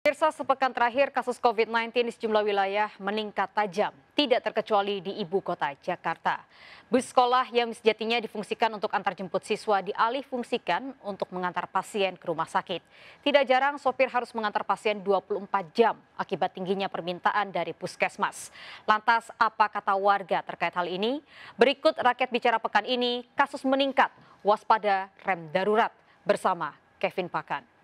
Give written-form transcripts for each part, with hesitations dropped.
Pemirsa, sepekan terakhir kasus COVID-19 di sejumlah wilayah meningkat tajam, tidak terkecuali di ibu kota Jakarta. Bus sekolah yang sejatinya difungsikan untuk antar jemput siswa dialih-fungsikan untuk mengantar pasien ke rumah sakit. Tidak jarang sopir harus mengantar pasien 24 jam akibat tingginya permintaan dari puskesmas. Lantas apa kata warga terkait hal ini? Berikut Rakyat Bicara pekan ini, kasus meningkat, waspada rem darurat bersama Kevin Pakan.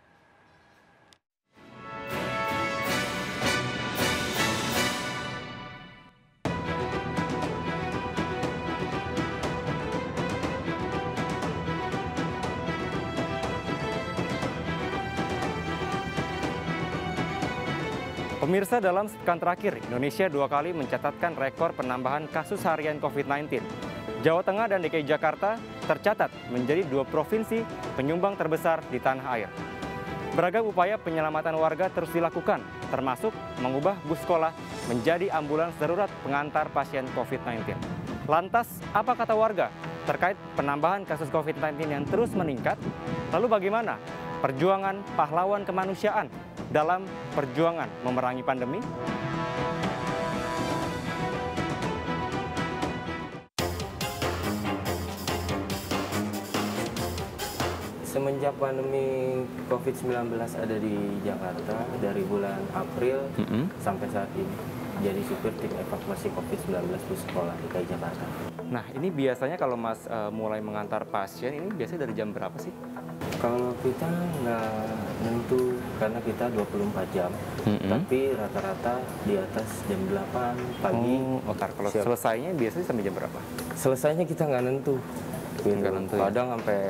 Pemirsa, dalam sepekan terakhir, Indonesia 2 kali mencatatkan rekor penambahan kasus harian COVID-19. Jawa Tengah dan DKI Jakarta tercatat menjadi 2 provinsi penyumbang terbesar di tanah air. Beragam upaya penyelamatan warga terus dilakukan, termasuk mengubah bus sekolah menjadi ambulans darurat pengantar pasien COVID-19. Lantas, apa kata warga terkait penambahan kasus COVID-19 yang terus meningkat? Lalu bagaimana perjuangan pahlawan kemanusiaan dalam perjuangan memerangi pandemi? Semenjak pandemi COVID-19 ada di Jakarta dari bulan April sampai saat ini, jadi supir tim evakuasi COVID-19 bus sekolah DKI Jakarta. Nah, ini biasanya kalau Mas mulai mengantar pasien, ini biasanya dari jam berapa sih? Kalau kita nggak nentu karena kita 24 jam, tapi rata-rata di atas jam 8 pagi. Kalau selesainya biasanya sampai jam berapa? Selesainya kita nggak nentu. Gitu. Nggak nentu, ya? Kadang sampai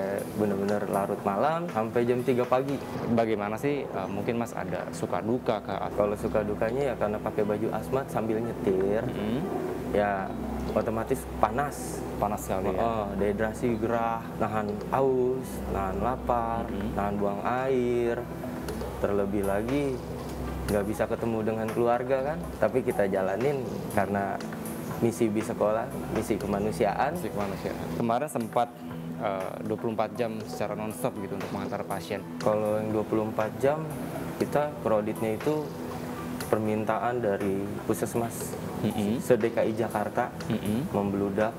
benar-benar larut malam, sampai jam 3 pagi. Bagaimana sih, mungkin Mas ada suka duka kah? Kalau suka dukanya ya karena pakai baju hazmat sambil nyetir, ya otomatis panas. Panas sekali ya? Dehidrasi, gerah, nahan haus, nahan lapar, nahan buang air. Terlebih lagi nggak bisa ketemu dengan keluarga kan, tapi kita jalanin karena misi bis sekolah, misi kemanusiaan. Misi kemanusiaan. Kemarin sempat 24 jam secara nonstop gitu untuk mengantar pasien. Kalau yang 24 jam, kita peroditnya itu permintaan dari puskesmas se-DKI Jakarta membludak.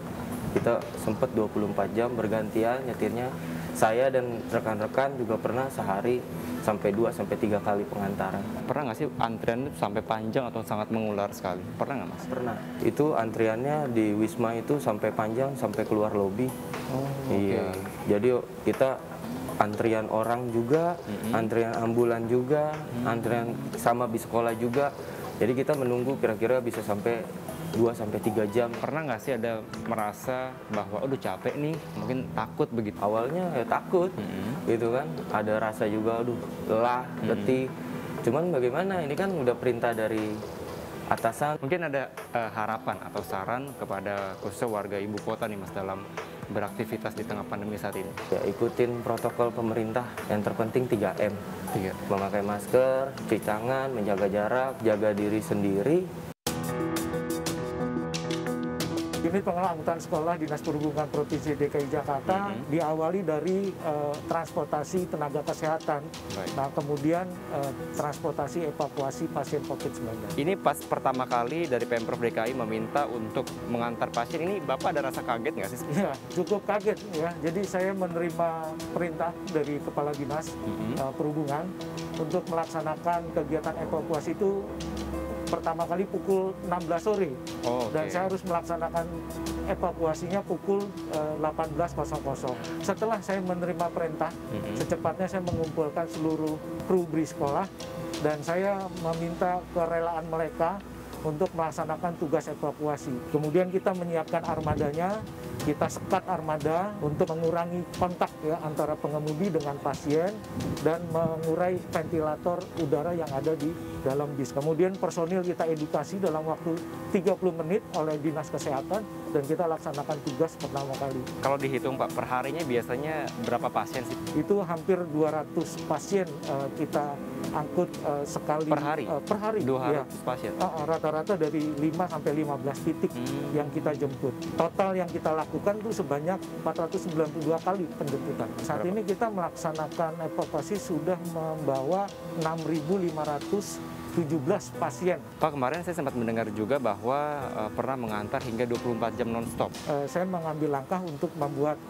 Kita sempat 24 jam bergantian nyetirnya. Saya dan rekan-rekan juga pernah sehari sampai 2-3 kali pengantaran. Pernah nggak sih antrian itu sampai panjang atau sangat mengular sekali? Pernah nggak, Mas? Pernah. Itu antriannya di Wisma itu sampai panjang, sampai keluar lobi. Iya. Jadi kita antrian orang juga, antrian ambulan juga, antrian sama bis sekolah juga. Jadi kita menunggu kira-kira bisa sampai 2-3 jam. Pernah nggak sih ada merasa bahwa udah capek nih, mungkin takut begitu? Awalnya ya takut, gitu kan. Ada rasa juga, aduh lelah, letih. Cuman bagaimana, ini kan udah perintah dari atasan. Mungkin ada harapan atau saran kepada khususnya warga ibu kota nih, Mas, dalam beraktivitas di tengah pandemi saat ini? Ya, ikutin protokol pemerintah, yang terpenting 3M. Memakai masker, cuci tangan, menjaga jarak, jaga diri sendiri. Unit pengelola angkutan sekolah Dinas Perhubungan Provinsi DKI Jakarta diawali dari transportasi tenaga kesehatan. Nah, kemudian transportasi evakuasi pasien COVID-19. Ini pas pertama kali dari Pemprov DKI meminta untuk mengantar pasien, ini Bapak ada rasa kaget nggak sih? Iya, cukup kaget ya. Jadi saya menerima perintah dari Kepala Dinas Perhubungan untuk melaksanakan kegiatan evakuasi itu pertama kali pukul 16 sore. Dan saya harus melaksanakan evakuasinya pukul 18.00. Setelah saya menerima perintah, secepatnya saya mengumpulkan seluruh kru bis sekolah dan saya meminta kerelaan mereka untuk melaksanakan tugas evakuasi. Kemudian kita menyiapkan armadanya, kita sekat armada untuk mengurangi kontak ya antara pengemudi dengan pasien dan mengurai ventilator udara yang ada di dalam bis. Kemudian personil kita edukasi dalam waktu 30 menit oleh Dinas Kesehatan dan kita laksanakan tugas pertama kali. Kalau dihitung Pak, per harinya biasanya berapa pasien sih? Itu hampir 200 pasien kita angkut sekali per hari. Per hari. 200 pasien. Rata-rata dari 5 sampai 15 titik yang kita jemput. Total yang kita lakukan itu sebanyak 492 kali penjemputan. Saat ini kita melaksanakan evakuasi sudah membawa 6.517 pasien. Pak, kemarin saya sempat mendengar juga bahwa pernah mengantar hingga 24 jam non-stop. Saya mengambil langkah untuk membuat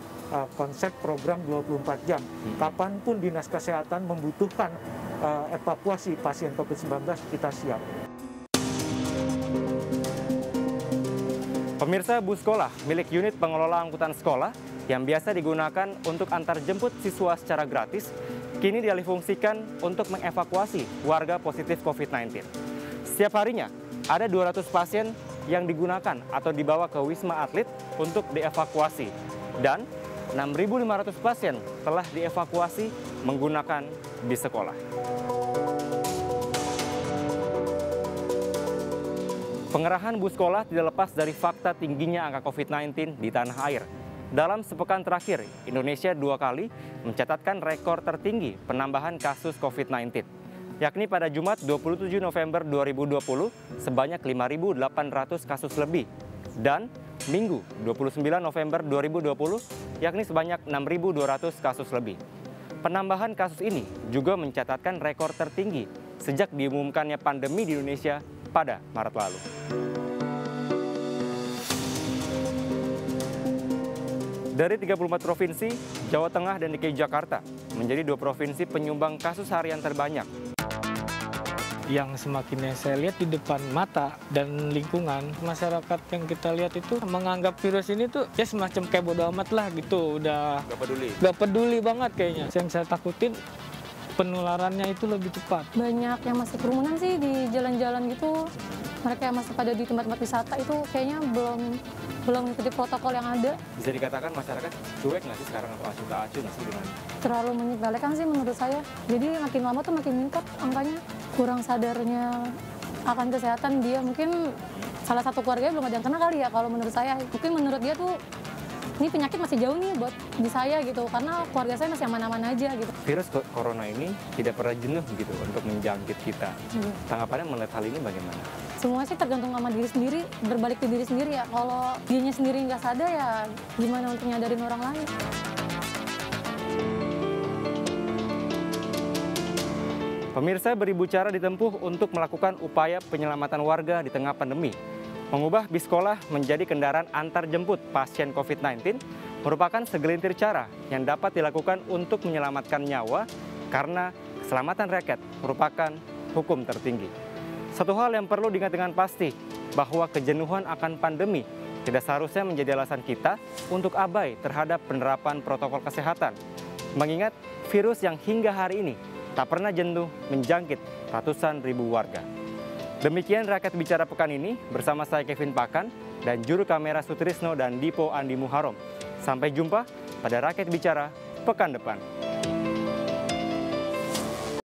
konsep program 24 jam. Kapanpun Dinas Kesehatan membutuhkan evakuasi pasien COVID-19, kita siap. Pemirsa, bus sekolah milik unit pengelola angkutan sekolah yang biasa digunakan untuk antar jemput siswa secara gratis, kini dialihfungsikan untuk mengevakuasi warga positif COVID-19. Setiap harinya, ada 200 pasien yang digunakan atau dibawa ke Wisma Atlet untuk dievakuasi. Dan 6.500 pasien telah dievakuasi menggunakan bis sekolah. Pengerahan bus sekolah tidak lepas dari fakta tingginya angka COVID-19 di tanah air. Dalam sepekan terakhir, Indonesia 2 kali mencatatkan rekor tertinggi penambahan kasus COVID-19, yakni pada Jumat 27 November 2020 sebanyak 5.800 kasus lebih, dan Minggu 29 November 2020 yakni sebanyak 6.200 kasus lebih. Penambahan kasus ini juga mencatatkan rekor tertinggi sejak diumumkannya pandemi di Indonesia pada Maret lalu. Dari 34 provinsi, Jawa Tengah dan DKI Jakarta menjadi 2 provinsi penyumbang kasus harian terbanyak. Yang semakin saya lihat di depan mata dan lingkungan, masyarakat yang kita lihat itu menganggap virus ini tuh ya semacam kayak bodo amat lah gitu, udah gak peduli banget kayaknya. Yang saya takutin penularannya itu lebih cepat. Banyak yang masih kerumunan sih di jalan-jalan gitu. Mereka yang masih pada di tempat-tempat wisata itu kayaknya belum mengikuti protokol yang ada. Bisa dikatakan masyarakat cuek nggak sih sekarang atau acuh-acuh nggak sih gimana? Terlalu menyepelekan sih menurut saya. Jadi makin lama tuh makin meningkat angkanya. Kurang sadarnya akan kesehatan dia. Mungkin salah satu keluarganya belum ada yang kena kali ya kalau menurut saya. Mungkin menurut dia tuh ini penyakit masih jauh nih buat di saya gitu. Karena keluarga saya masih aman-aman aja gitu. Virus corona ini tidak pernah jenuh gitu untuk menjangkit kita. Tanggapannya melihat hal ini bagaimana? Semua sih tergantung sama diri sendiri, berbalik ke diri sendiri ya. Kalau dianya sendiri nggak sadar ya gimana untuk nyadarin orang lain. Pemirsa, beribu cara ditempuh untuk melakukan upaya penyelamatan warga di tengah pandemi. Mengubah bis sekolah menjadi kendaraan antar jemput pasien COVID-19 merupakan segelintir cara yang dapat dilakukan untuk menyelamatkan nyawa karena keselamatan rakyat merupakan hukum tertinggi. Satu hal yang perlu diingat dengan pasti, bahwa kejenuhan akan pandemi tidak seharusnya menjadi alasan kita untuk abai terhadap penerapan protokol kesehatan. Mengingat virus yang hingga hari ini tak pernah jenuh menjangkit ratusan ribu warga. Demikian Rakyat Bicara pekan ini bersama saya Kevin Pakan dan juru kamera Sutrisno dan Dipo Andi Muharom. Sampai jumpa pada Rakyat Bicara pekan depan.